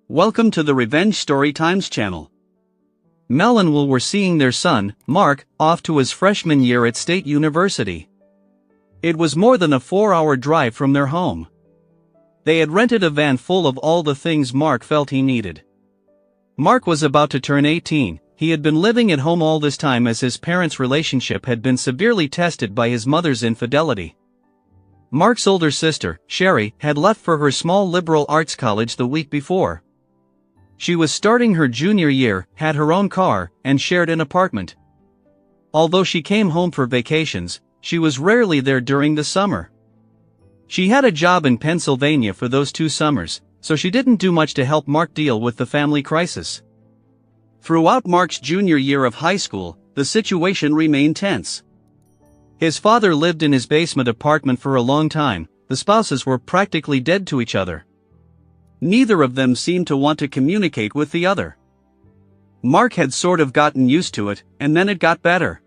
Welcome to the Revenge Story Times channel. Mel and Will were seeing their son, Mark, off to his freshman year at State University. It was more than a 4-hour drive from their home. They had rented a van full of all the things Mark felt he needed. Mark was about to turn 18. He had been living at home all this time as his parents' relationship had been severely tested by his mother's infidelity. Mark's older sister, Sherry, had left for her small liberal arts college the week before. She was starting her junior year, had her own car, and shared an apartment. Although she came home for vacations, she was rarely there during the summer. She had a job in Pennsylvania for those 2 summers, so she didn't do much to help Mark deal with the family crisis. Throughout Mark's junior year of high school, the situation remained tense. His father lived in his basement apartment for a long time. The spouses were practically dead to each other. Neither of them seemed to want to communicate with the other. Mark had sort of gotten used to it, and then it got better.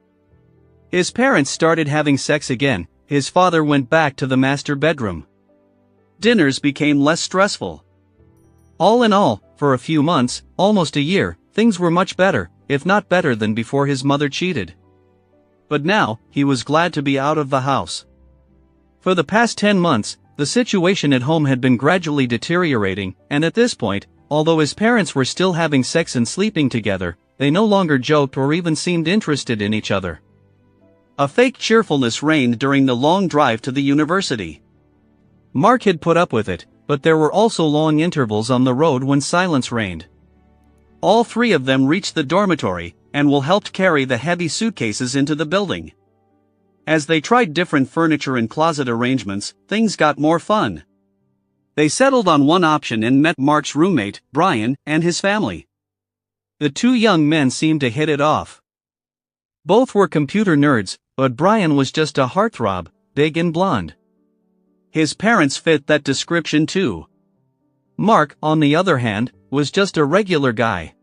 His parents started having sex again. His father went back to the master bedroom. Dinners became less stressful. All in all, for a few months, almost a year, things were much better, if not better than before his mother cheated. But now, he was glad to be out of the house. For the past 10 months, the situation at home had been gradually deteriorating, and at this point, although his parents were still having sex and sleeping together, they no longer joked or even seemed interested in each other. A fake cheerfulness reigned during the long drive to the university. Mark had put up with it, but there were also long intervals on the road when silence reigned. All 3 of them reached the dormitory, and Will helped carry the heavy suitcases into the building. As they tried different furniture and closet arrangements, things got more fun. They settled on one option and met Mark's roommate, Brian, and his family. The 2 young men seemed to hit it off. Both were computer nerds, but Brian was just a heartthrob, big and blonde. His parents fit that description too. Mark, on the other hand, was just a regular guy.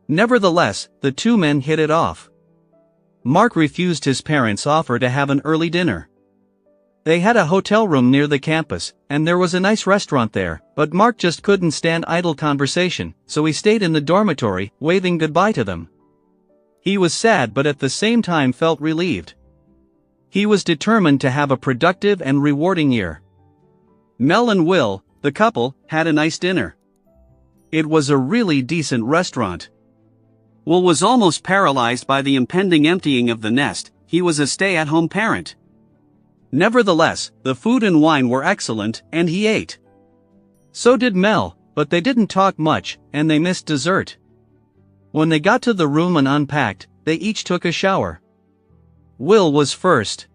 Nevertheless, the 2 men hit it off. Mark refused his parents' offer to have an early dinner. They had a hotel room near the campus, and there was a nice restaurant there, but Mark just couldn't stand idle conversation, so he stayed in the dormitory, waving goodbye to them. He was sad but at the same time felt relieved. He was determined to have a productive and rewarding year. Mel and Will, the couple, had a nice dinner. It was a really decent restaurant. Will was almost paralyzed by the impending emptying of the nest. He was a stay-at-home parent. Nevertheless, the food and wine were excellent, and he ate. So did Mel, but they didn't talk much, and they missed dessert. When they got to the room and unpacked, they each took a shower. Will was first.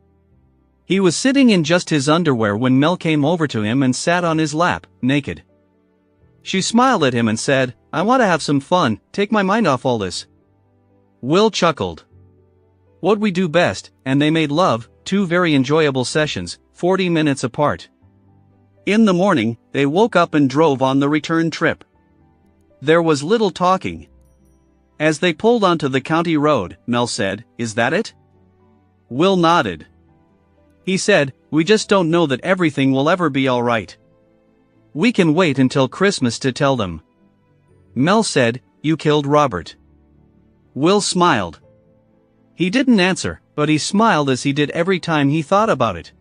He was sitting in just his underwear when Mel came over to him and sat on his lap, naked. She smiled at him and said, "I want to have some fun, take my mind off all this." Will chuckled. What we do best, and they made love, 2 very enjoyable sessions, 40 minutes apart. In the morning, they woke up and drove on the return trip. There was little talking. As they pulled onto the county road, Mel said, "Is that it?" Will nodded. He said, "We just don't know that everything will ever be all right. We can wait until Christmas to tell them." Mel said, "You killed Robert." Will smiled. He didn't answer, but he smiled as he did every time he thought about it.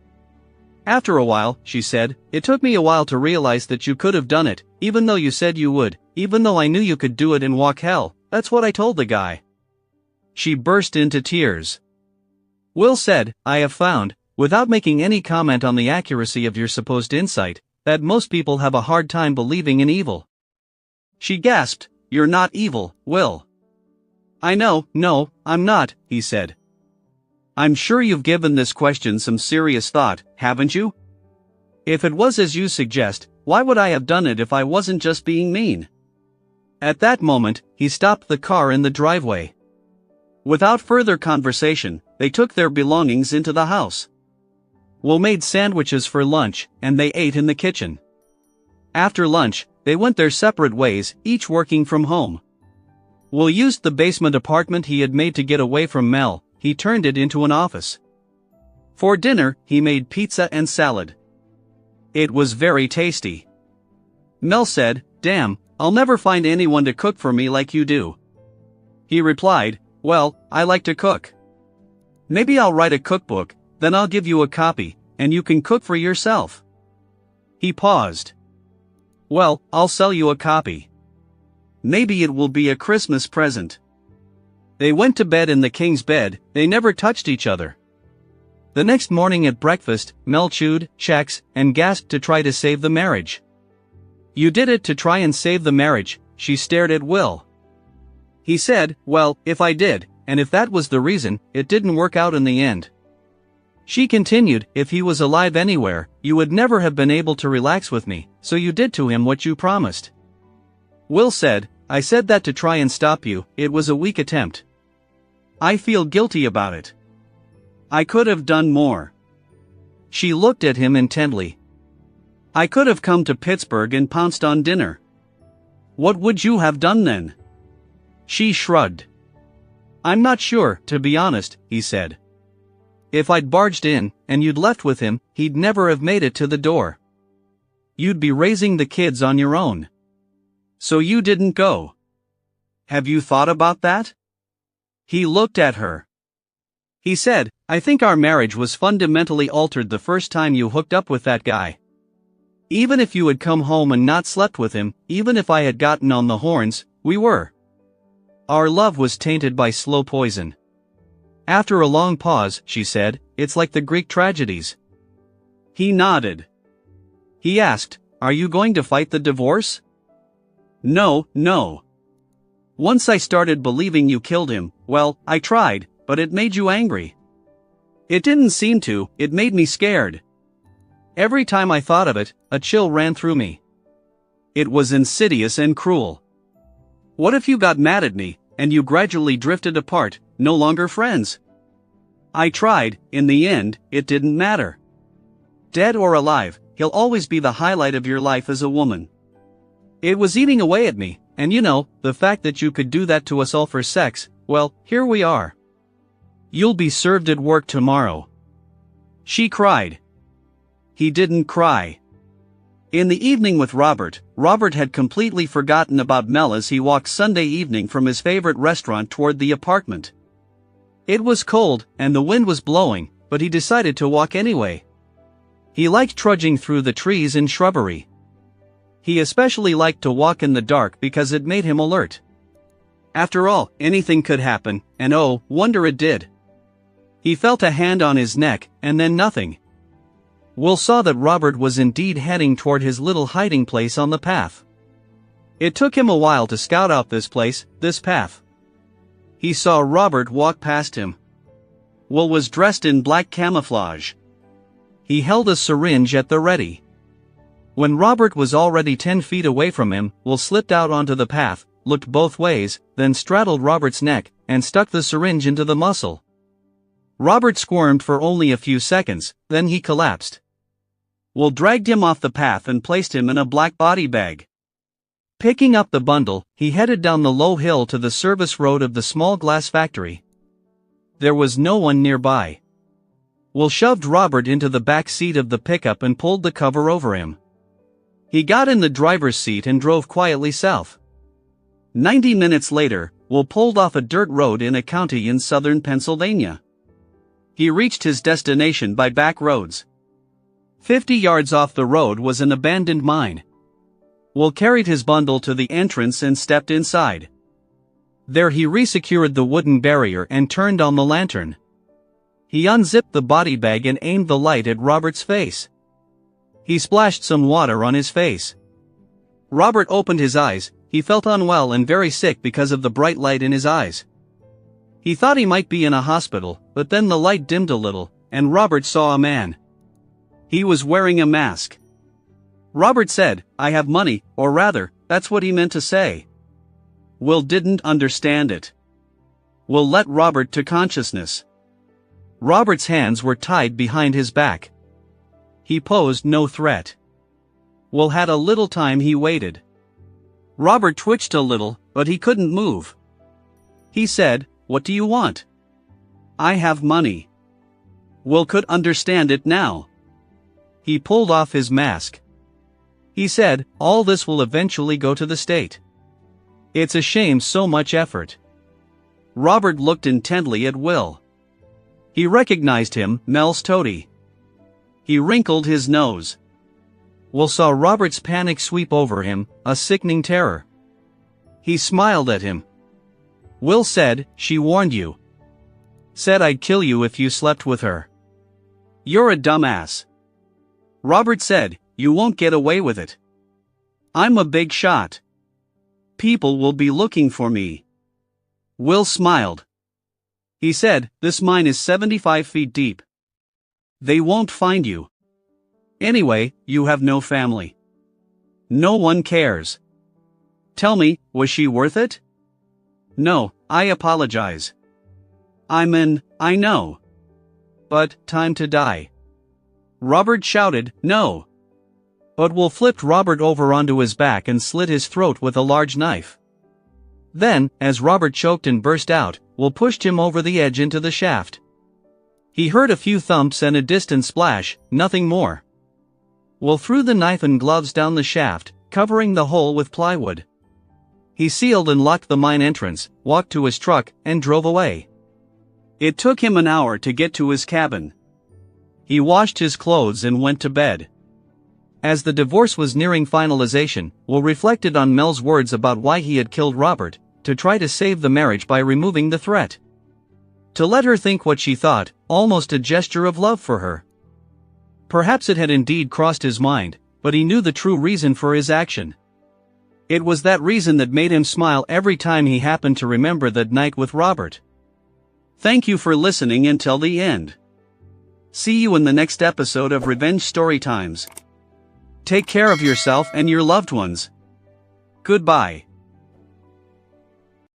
"After a while," she said, "it took me a while to realize that you could have done it, even though you said you would, even though I knew you could do it and walk hell, that's what I told the guy." She burst into tears. Will said, "I have found, without making any comment on the accuracy of your supposed insight, that most people have a hard time believing in evil." She gasped, "You're not evil, Will." "I know, no, I'm not," he said. "I'm sure you've given this question some serious thought, haven't you? If it was as you suggest, why would I have done it if I wasn't just being mean?" At that moment, he stopped the car in the driveway. Without further conversation, they took their belongings into the house. Will made sandwiches for lunch, and they ate in the kitchen. After lunch, they went their separate ways, each working from home. Will used the basement apartment he had made to get away from Mel. He turned it into an office. For dinner, he made pizza and salad. It was very tasty. Mel said, "Damn, I'll never find anyone to cook for me like you do." He replied, "Well, I like to cook. Maybe I'll write a cookbook, then I'll give you a copy, and you can cook for yourself." He paused. "Well, I'll sell you a copy. Maybe it will be a Christmas present." They went to bed in the king's bed. They never touched each other. The next morning at breakfast, Mel chewed, shacks, and gasped to try to save the marriage. "You did it to try and save the marriage," she stared at Will. He said, "Well, if I did, and if that was the reason, it didn't work out in the end." She continued, "If he was alive anywhere, you would never have been able to relax with me, so you did to him what you promised." Will said, "I said that to try and stop you. It was a weak attempt. I feel guilty about it. I could have done more." She looked at him intently. "I could have come to Pittsburgh and pounced on dinner. What would you have done then?" She shrugged. "I'm not sure, to be honest," he said. "If I'd barged in, and you'd left with him, he'd never have made it to the door. You'd be raising the kids on your own. So you didn't go. Have you thought about that?" He looked at her. He said, "I think our marriage was fundamentally altered the first time you hooked up with that guy. Even if you had come home and not slept with him, even if I had gotten on the horns, we were. Our love was tainted by slow poison." After a long pause, she said, "It's like the Greek tragedies." He nodded. He asked, "Are you going to fight the divorce?" "No, no. Once I started believing you killed him, well, I tried, but it made you angry." "It didn't seem to, it made me scared. Every time I thought of it, a chill ran through me. It was insidious and cruel. What if you got mad at me, and you gradually drifted apart, no longer friends? I tried, in the end, it didn't matter. Dead or alive, he'll always be the highlight of your life as a woman. It was eating away at me, and you know, the fact that you could do that to us all for sex, well, here we are. You'll be served at work tomorrow." She cried. He didn't cry. In the evening with Robert, Robert had completely forgotten about Mel as he walked Sunday evening from his favorite restaurant toward the apartment. It was cold, and the wind was blowing, but he decided to walk anyway. He liked trudging through the trees and shrubbery. He especially liked to walk in the dark because it made him alert. After all, anything could happen, and oh, wonder it did. He felt a hand on his neck, and then nothing. Will saw that Robert was indeed heading toward his little hiding place on the path. It took him a while to scout out this place, this path. He saw Robert walk past him. Will was dressed in black camouflage. He held a syringe at the ready. When Robert was already 10 feet away from him, Will slipped out onto the path, looked both ways, then straddled Robert's neck, and stuck the syringe into the muscle. Robert squirmed for only a few seconds, then he collapsed. Will dragged him off the path and placed him in a black body bag. Picking up the bundle, he headed down the low hill to the service road of the small glass factory. There was no one nearby. Will shoved Robert into the back seat of the pickup and pulled the cover over him. He got in the driver's seat and drove quietly south. 90 minutes later, Will pulled off a dirt road in a county in southern Pennsylvania. He reached his destination by back roads. 50 yards off the road was an abandoned mine. Will carried his bundle to the entrance and stepped inside. There he resecured the wooden barrier and turned on the lantern. He unzipped the body bag and aimed the light at Robert's face. He splashed some water on his face. Robert opened his eyes. He felt unwell and very sick because of the bright light in his eyes. He thought he might be in a hospital, but then the light dimmed a little, and Robert saw a man. He was wearing a mask. Robert said, "I have money," or rather, that's what he meant to say. Will didn't understand it. Will let Robert to consciousness. Robert's hands were tied behind his back. He posed no threat. Will had a little time. He waited. Robert twitched a little, but he couldn't move. He said, "What do you want?" "I have money." Will could understand it now. He pulled off his mask. He said, all this will eventually go to the state. It's a shame so much effort. Robert looked intently at Will. He recognized him, Mel's toady. He wrinkled his nose. Will saw Robert's panic sweep over him, a sickening terror. He smiled at him. Will said, she warned you. Said I'd kill you if you slept with her. You're a dumbass. Robert said, you won't get away with it. I'm a big shot. People will be looking for me. Will smiled. He said, this mine is 75 feet deep. They won't find you. Anyway, you have no family. No one cares. Tell me, was she worth it? No, I apologize. I know. But, time to die. Robert shouted, no. But Will flipped Robert over onto his back and slit his throat with a large knife. Then, as Robert choked and burst out, Will pushed him over the edge into the shaft. He heard a few thumps and a distant splash, nothing more. Will threw the knife and gloves down the shaft, covering the hole with plywood. He sealed and locked the mine entrance, walked to his truck, and drove away. It took him an hour to get to his cabin. He washed his clothes and went to bed. As the divorce was nearing finalization, Will reflected on Mel's words about why he had killed Robert, to try to save the marriage by removing the threat. To let her think what she thought, almost a gesture of love for her. Perhaps it had indeed crossed his mind, but he knew the true reason for his action. It was that reason that made him smile every time he happened to remember that night with Robert. Thank you for listening until the end. See you in the next episode of Revenge Storytimes. Take care of yourself and your loved ones. Goodbye.